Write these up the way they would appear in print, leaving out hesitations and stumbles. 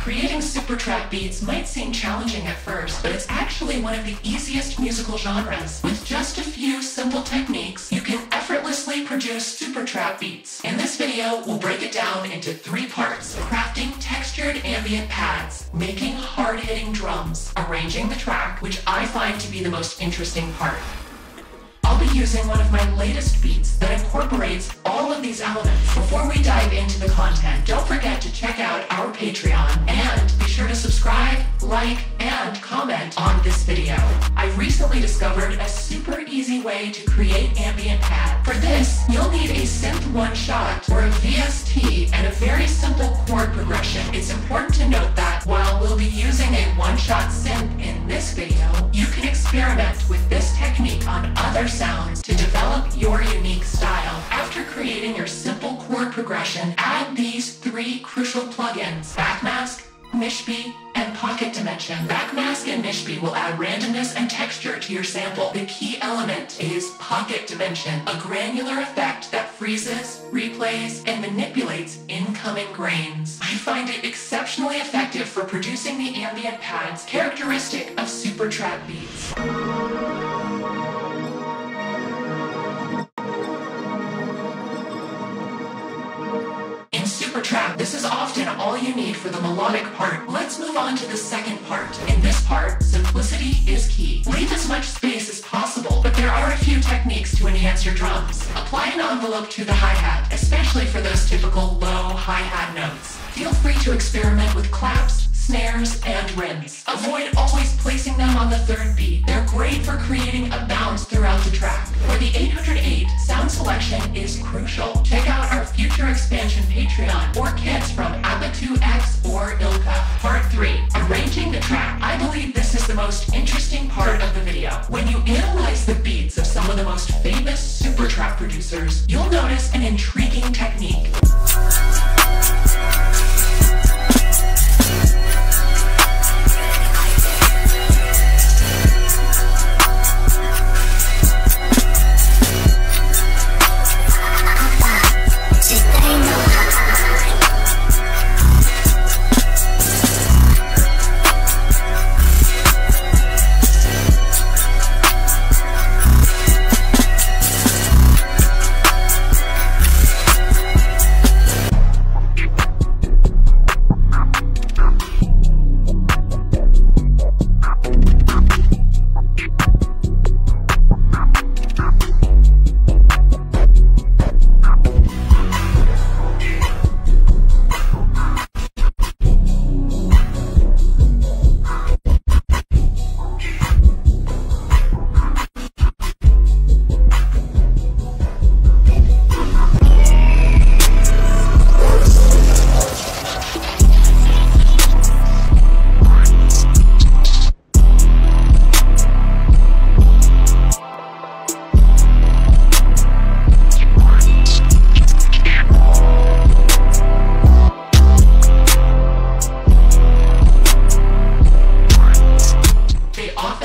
Creating super trap beats might seem challenging at first, but it's actually one of the easiest musical genres. With just a few simple techniques, you can effortlessly produce super trap beats. In this video, we'll break it down into 3 parts: crafting textured ambient pads, making hard-hitting drums, arranging the track, which I find to be the most interesting part. I'll be using one of my latest beats that incorporates all of these elements. Before we dive into the content, don't forget to check out our Patreon and be sure to subscribe, like, and comment on this video. I recently discovered a super easy way to create ambient pad. For this, you'll need a synth one-shot or a VST and a very simple chord progression. It's important to note that while we'll be using a one-shot synth in this video, you can experiment with this technique on other sounds to develop your unique style. After creating your simple chord progression, add these 3 crucial plugins: Backmask, Mishby, and Pocket Dimension. Backmask and Mishby will add randomness and texture to your sample. The key element is Pocket Dimension, a granular effect that freezes, replays, and manipulates incoming grains. I find it exceptionally effective for producing the ambient pads characteristic of super trap beats. Trap. This is often all you need for the melodic part. Let's move on to the second part. In this part, simplicity is key. Leave as much space as possible, but there are a few techniques to enhance your drums. Apply an envelope to the hi-hat, especially for those typical low hi-hat notes. Feel free to experiment with claps, snares, and rims. Avoid always placing them on the 3rd beat. They're great for creating a bounce throughout the track. For the 808, sound selection is crucial. Check out our future expansion Patreon or kits from Appa2X or Ilka. Part 3, arranging the track. I believe this is the most interesting part of the video. When you analyze the beats of some of the most famous super trap producers, you'll notice an intriguing technique.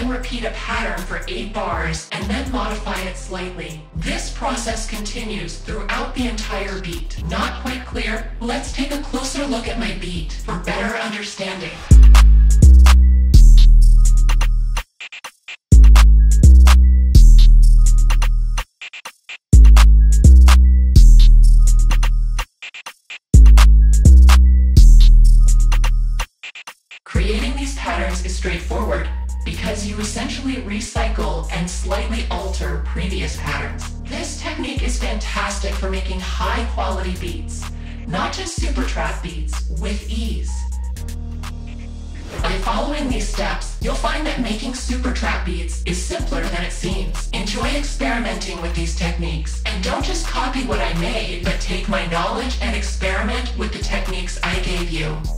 Repeat a pattern for 8 bars and then modify it slightly. This process continues throughout the entire beat. Not quite clear? Let's take a closer look at my beat for better understanding. Creating these patterns is straightforward, because you essentially recycle and slightly alter previous patterns. This technique is fantastic for making high-quality beats, not just super trap beats, with ease. By following these steps, you'll find that making super trap beats is simpler than it seems. Enjoy experimenting with these techniques, and don't just copy what I made, but take my knowledge and experiment with the techniques I gave you.